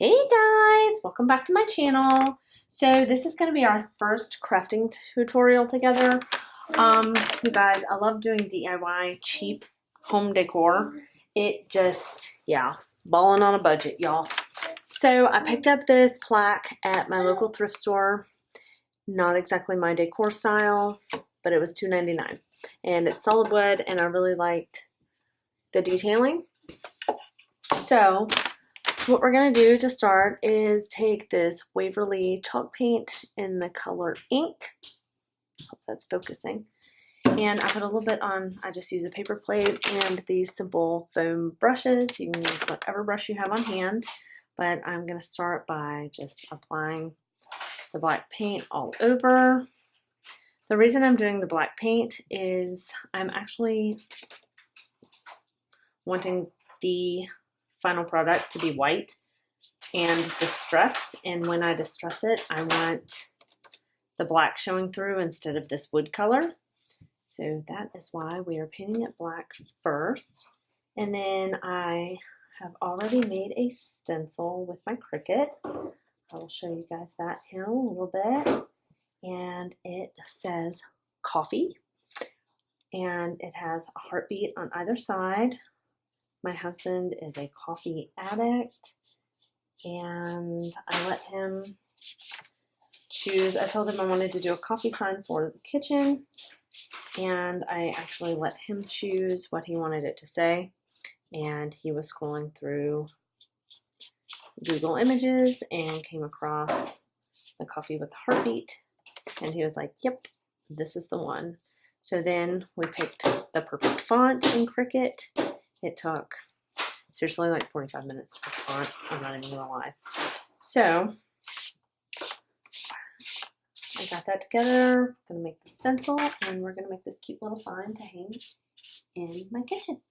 Hey guys, welcome back to my channel. So this is going to be our first crafting tutorial together. You guys, I love doing DIY cheap home decor. It just, yeah, balling on a budget, y'all. So I picked up this plaque at my local thrift store. Not exactly my decor style, but it was $2.99. And it's solid wood, and I really liked the detailing. So what we're going to do to start is take this Waverly chalk paint in the color ink. Hope that's focusing. And I put a little bit on, I just use a paper plate and these simple foam brushes. You can use whatever brush you have on hand, but I'm going to start by just applying the black paint all over. The reason I'm doing the black paint is I'm actually wanting the final product to be white and distressed, and when I distress it, I want the black showing through instead of this wood color. So that is why we are painting it black first. And then I have already made a stencil with my Cricut. I will show you guys that here in a little bit. And it says coffee, and it has a heartbeat on either side. My husband is a coffee addict, and I let him choose. I told him I wanted to do a coffee sign for the kitchen, and I actually let him choose what he wanted it to say. And he was scrolling through Google Images and came across the coffee with the heartbeat, and he was like, yep, this is the one. So then we picked the perfect font in Cricut. It took seriously like 45 minutes to pick font. I'm not even gonna lie. So I got that together. I'm gonna make the stencil, and we're gonna make this cute little sign to hang in my kitchen.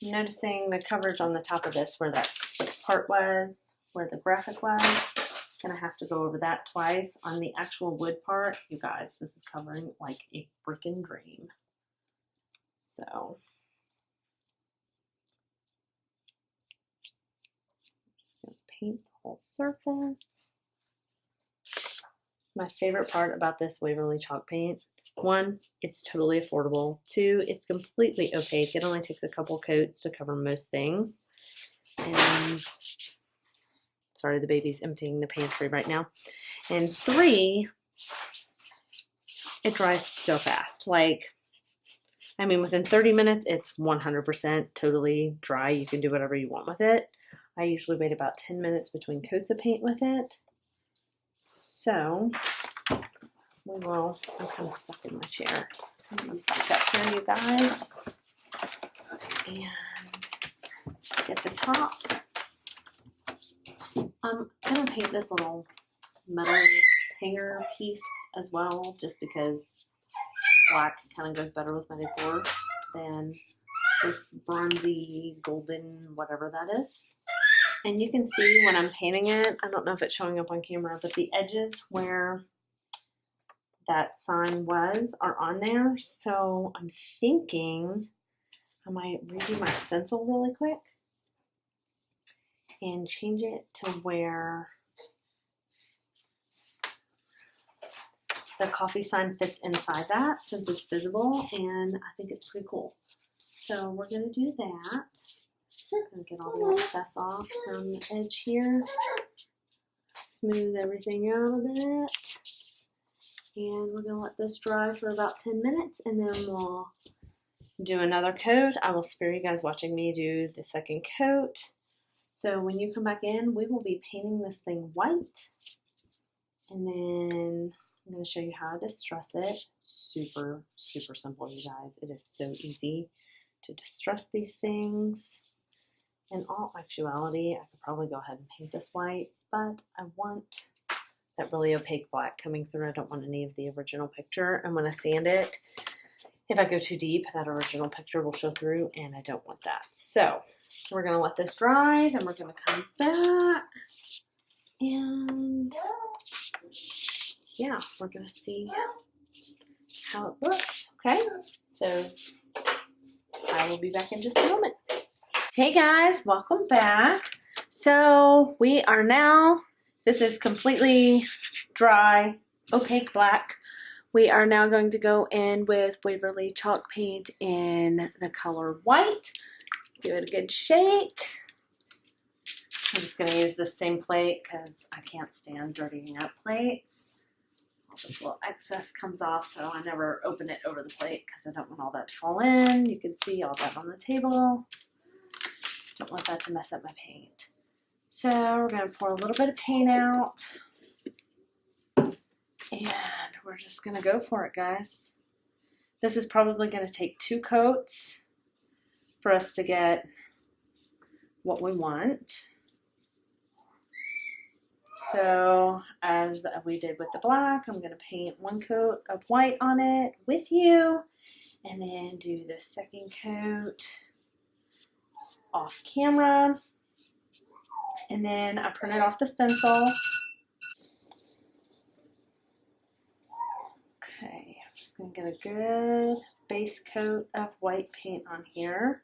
I'm noticing the coverage on the top of this, where that slick part was, where the graphic was. Gonna have to go over that twice. On the actual wood part, you guys, this is covering like a freaking dream. So paint the whole surface. My favorite part about this Waverly chalk paint, one, it's totally affordable. Two, it's completely opaque. It only takes a couple coats to cover most things. And sorry, the baby's emptying the pantry right now. And three, it dries so fast. Like, I mean, within 30 minutes, it's 100% totally dry. You can do whatever you want with it. I usually wait about 10 minutes between coats of paint with it. So we will, I'm kind of stuck in my chair. I'm going to back up here, you guys, and get the top. I'm going to paint this little metal hanger piece as well, just because black kind of goes better with my decor than this bronzy golden whatever that is. And you can see when I'm painting it, I don't know if it's showing up on camera, but the edges where that sign was are on there. So I'm thinking I might redo my stencil really quick and change it to where the coffee sign fits inside that, since it's visible, and I think it's pretty cool. So we're going to do that. I'm going to get all the excess off from the edge here. Smooth everything out a bit. And we're going to let this dry for about 10 minutes, and then we'll do another coat. I will spare you guys watching me do the second coat. So when you come back in, we will be painting this thing white. And then I'm going to show you how to distress it. Super, super simple, you guys. It is so easy to distress these things. In all actuality, I could probably go ahead and paint this white, but I want that really opaque black coming through. I don't want any of the original picture. And when I sand it, if I go too deep, that original picture will show through, and I don't want that. So we're going to let this dry, then we're going to come back, and yeah, we're going to see how it looks. Okay, so I will be back in just a moment. Hey guys, welcome back. So we are now, this is completely dry, opaque black. We are now going to go in with Waverly chalk paint in the color white. Give it a good shake. I'm just going to use the same plate because I can't stand dirtying up plates. All this little excess comes off, so I never open it over the plate because I don't want all that to fall in. You can see all that on the table. Don't want that to mess up my paint. So we're going to pour a little bit of paint out. And we're just going to go for it, guys. This is probably going to take 2 coats for us to get what we want. So as we did with the black, I'm going to paint 1 coat of white on it with you, and then do the second coat off camera. And then I printed off the stencil. Okay, I'm just going to get a good base coat of white paint on here.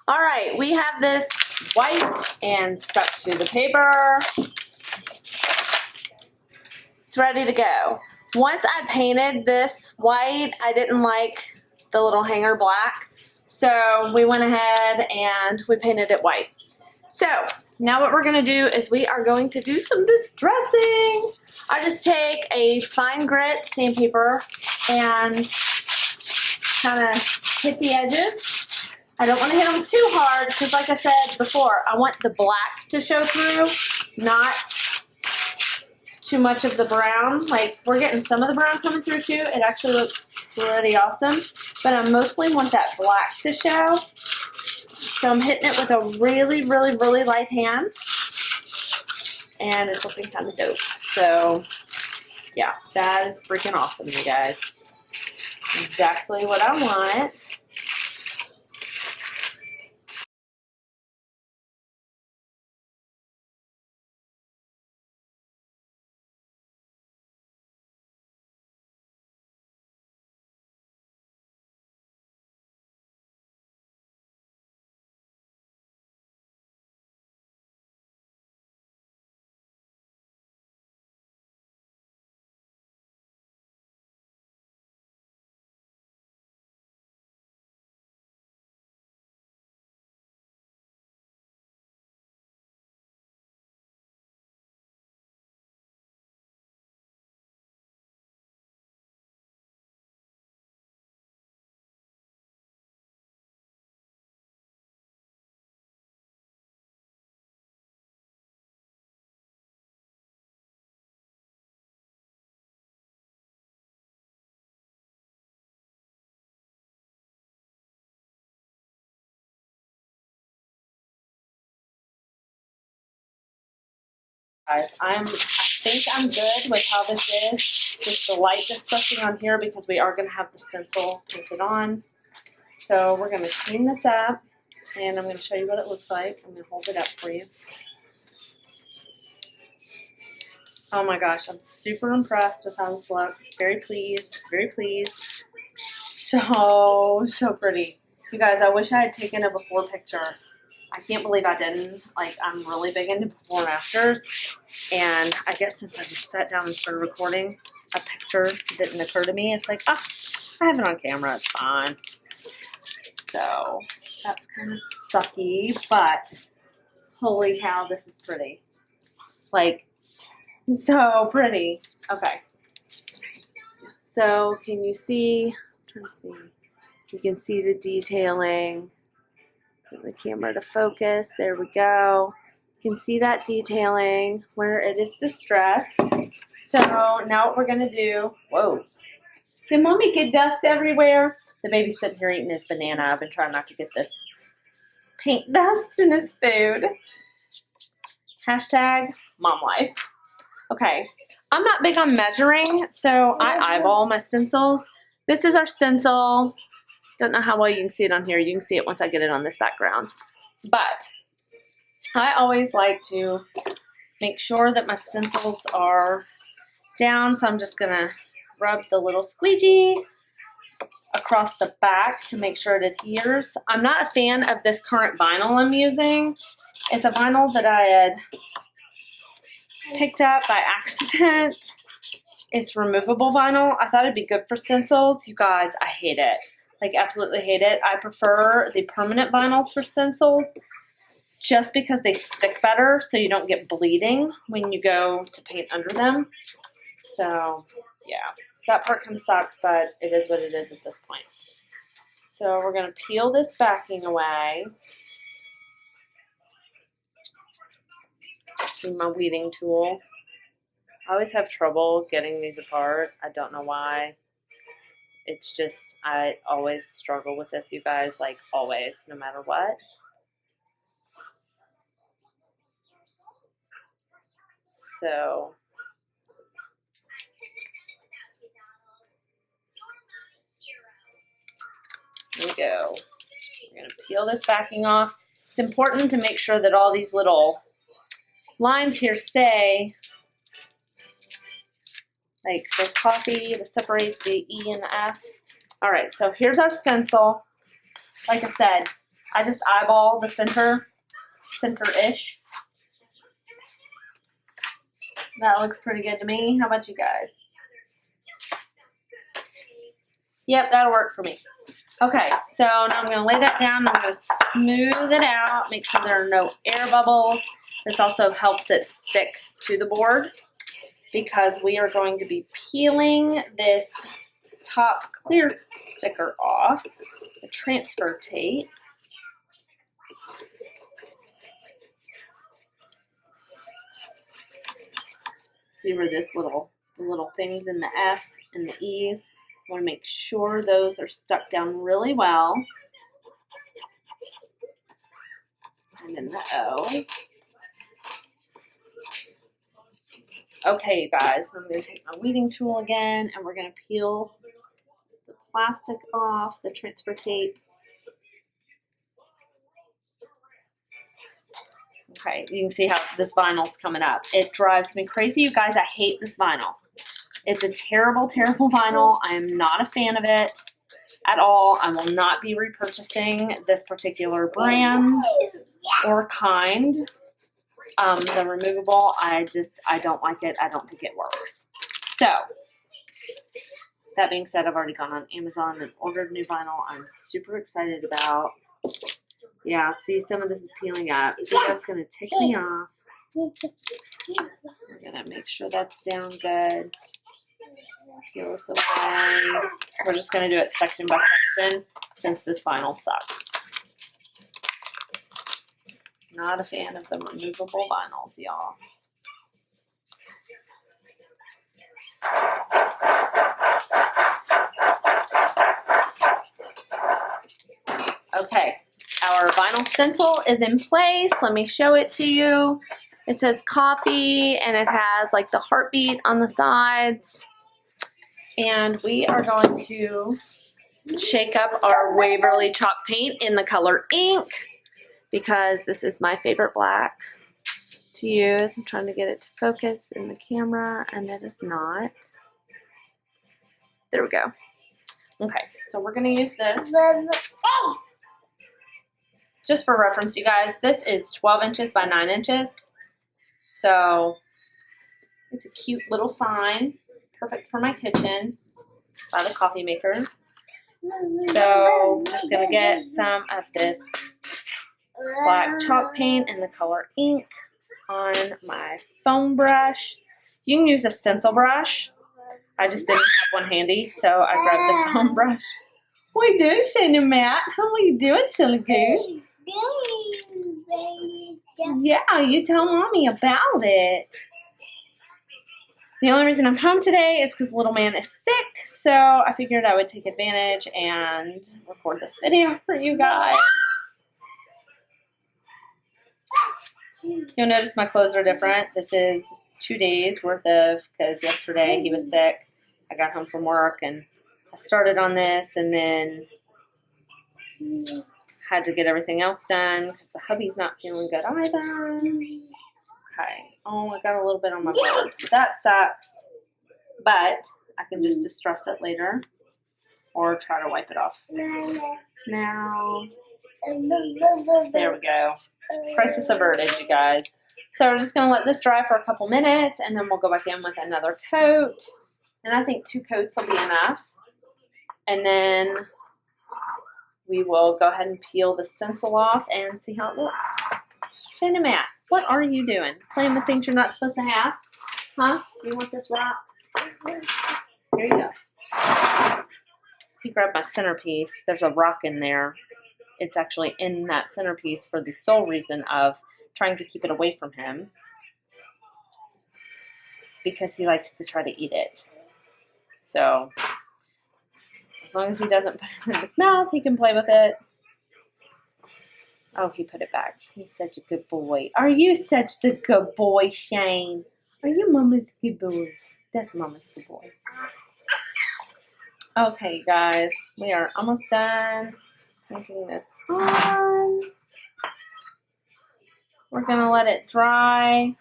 All right, we have this white and stuck to the paper. It's ready to go. Once I painted this white, I didn't like the little hanger black, so we went ahead and we painted it white. So now what we're gonna do is we are going to do some distressing. I just take a fine grit sandpaper and kind of hit the edges. I don't want to hit them too hard because, like I said before, I want the black to show through, not too much of the brown. Like, we're getting some of the brown coming through too. It actually looks pretty awesome, but I mostly want that black to show. So I'm hitting it with a really, really, really light hand, and it's looking kind of dope. So yeah, that is freaking awesome, you guys. Exactly what I want. Guys, I think I'm good with how this is. Just the light disgusting on here because we are going to have the stencil painted on. So we're going to clean this up, and I'm going to show you what it looks like. I'm going to hold it up for you. Oh my gosh, I'm super impressed with how this looks. Very pleased, very pleased. So pretty. You guys, I wish I had taken a before picture. I can't believe I didn't. Like, I'm really big into before and afters. And I guess since I just sat down and started recording, a picture didn't occur to me. It's like, ah, I have it on camera. It's fine. So that's kind of sucky, but holy cow, this is pretty. Like, so pretty. Okay. So can you see? I'm trying to see. You can see the detailing Get the camera to focus. There we go. You can see that detailing where it is distressed. So now what we're gonna do, whoa. Did mommy get dust everywhere? The baby's sitting here eating his banana. I've been trying not to get this paint dust in his food. Hashtag mom life. Okay, I'm not big on measuring, so I eyeball my stencils. This is our stencil. Don't know how well you can see it on here. You can see it once I get it on this background. But I always like to make sure that my stencils are down, so I'm just gonna rub the little squeegee across the back to make sure it adheres. I'm not a fan of this current vinyl I'm using. It's a vinyl that I had picked up by accident. It's removable vinyl. I thought it'd be good for stencils. You guys, I hate it. Like, absolutely hate it. I prefer the permanent vinyls for stencils just because they stick better so you don't get bleeding when you go to paint under them. So, yeah. That part kind of sucks, but it is what it is at this point. So we're going to peel this backing away. Using my weeding tool. I always have trouble getting these apart. I don't know why. It's just, I always struggle with this, you guys, like always, no matter what. So, there we go. We're going to peel this backing off. It's important to make sure that all these little lines here stay. Like the coffee to separate the E and the F. All right, so here's our stencil. Like I said, I just eyeball the center-ish. That looks pretty good to me. How about you guys? Yep, that'll work for me. Okay, so now I'm going to lay that down. I'm going to smooth it out, make sure there are no air bubbles. This also helps it stick to the board because we are going to be peeling this top clear sticker off, the transfer tape. See where this little things in the F and the E's. I want to make sure those are stuck down really well. And then the O. Okay, you guys, I'm going to take my weeding tool again, and we're going to peel the plastic off, the transfer tape. Okay, you can see how this vinyl's coming up. It drives me crazy. You guys, I hate this vinyl. It's a terrible, terrible vinyl. I am not a fan of it at all. I will not be repurchasing this particular brand or kind. The removable, I don't like it. I don't think it works. So, that being said, I've already gone on Amazon and ordered new vinyl. I'm super excited about. Yeah, see, some of this is peeling up. See, that's going to tick me off. We're going to make sure that's down good. Peel this away. We're just going to do it section by section since this vinyl sucks. Not a fan of the removable vinyls, y'all. Okay, our vinyl stencil is in place. Let me show it to you. It says coffee and it has like the heartbeat on the sides. And we are going to shake up our Waverly chalk paint in the color ink because this is my favorite black to use. I'm trying to get it to focus in the camera and it is not. There we go. Okay, so we're going to use this. Just for reference, you guys, this is 12 inches by 9 inches. So it's a cute little sign. Perfect for my kitchen by the coffee maker. So I'm just going to get some of this black chalk paint and the color ink on my foam brush. You can use a stencil brush. I just didn't have one handy, so I grabbed the foam brush. What are you doing, Shane and Matt? How are you doing, silly goose? Yeah, you tell Mommy about it. The only reason I'm home today is because little man is sick, so I figured I would take advantage and record this video for you guys. You'll notice my clothes are different. This is 2 days worth of, because yesterday he was sick. I got home from work and I started on this and then had to get everything else done because the hubby's not feeling good either. Okay. Oh, I got a little bit on my board. That sucks. But I can just distress it later or try to wipe it off. Now, there we go. Crisis averted, you guys. So we're just going to let this dry for a couple minutes and then we'll go back in with another coat. And I think 2 coats will be enough. And then we will go ahead and peel the stencil off and see how it looks. Shana Matt, what are you doing? Playing with things you're not supposed to have? Huh? You want this rock? Here you go. He grabbed my centerpiece. There's a rock in there. It's actually in that centerpiece for the sole reason of trying to keep it away from him because he likes to try to eat it. So as long as he doesn't put it in his mouth, he can play with it. Oh, he put it back. He's such a good boy. Are you such the good boy, Shane? Are you Mama's good boy? That's Mama's good boy. Okay, guys. We are almost done painting this on. We're going to let it dry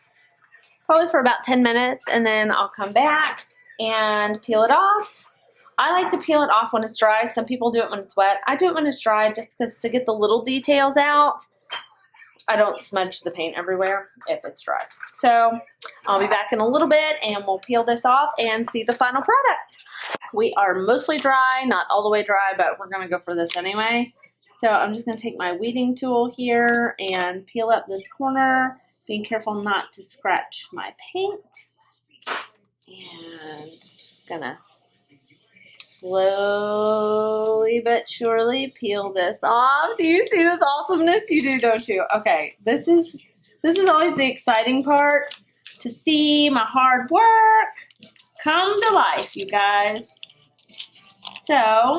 probably for about 10 minutes, and then I'll come back and peel it off. I like to peel it off when it's dry. Some people do it when it's wet. I do it when it's dry just because to get the little details out, I don't smudge the paint everywhere if it's dry. So I'll be back in a little bit and we'll peel this off and see the final product. We are mostly dry, not all the way dry, but we're going to go for this anyway. So I'm just going to take my weeding tool here and peel up this corner, being careful not to scratch my paint. And just going to slowly but surely peel this off. Do you see this awesomeness? You do, don't you? Okay, this is always the exciting part, to see my hard work come to life, you guys. So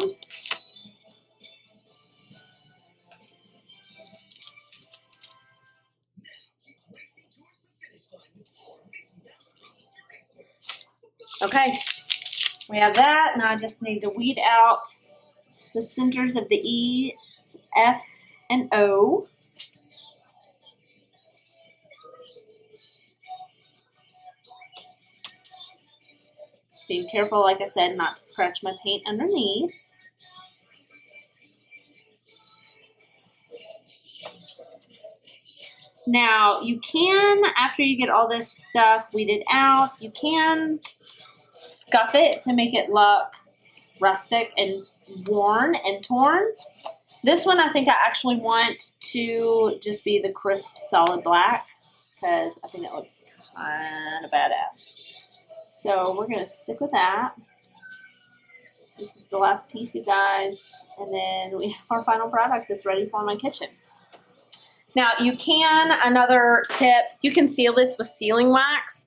okay, we have that. Now I just need to weed out the centers of the E, F, and O. Being careful, like I said, not to scratch my paint underneath. Now, you can, after you get all this stuff weeded out, you can scuff it to make it look rustic and worn and torn. This one, I think I actually want to just be the crisp, solid black because I think it looks kind of badass. So we're going to stick with that. This is the last piece, you guys. And then we have our final product that's ready for my kitchen. Now, you can, another tip, you can seal this with sealing wax.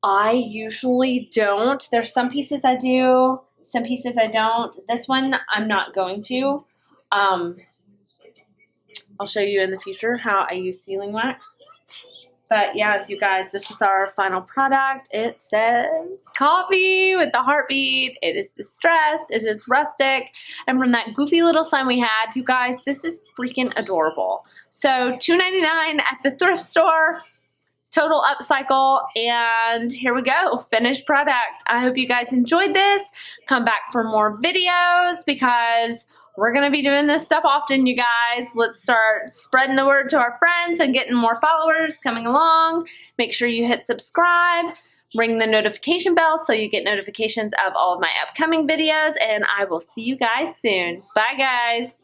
I usually don't. There's some pieces I do, some pieces I don't. This one, I'm not going to. I'll show you in the future how I use sealing wax. But yeah, you guys, this is our final product. It says coffee with the heartbeat. It is distressed. It is rustic. And from that goofy little sign we had, you guys, this is freaking adorable. So $2.99 at the thrift store. Total upcycle. And here we go. Finished product. I hope you guys enjoyed this. Come back for more videos because we're going to be doing this stuff often, you guys. Let's start spreading the word to our friends and getting more followers coming along. Make sure you hit subscribe, ring the notification bell so you get notifications of all of my upcoming videos, and I will see you guys soon. Bye, guys.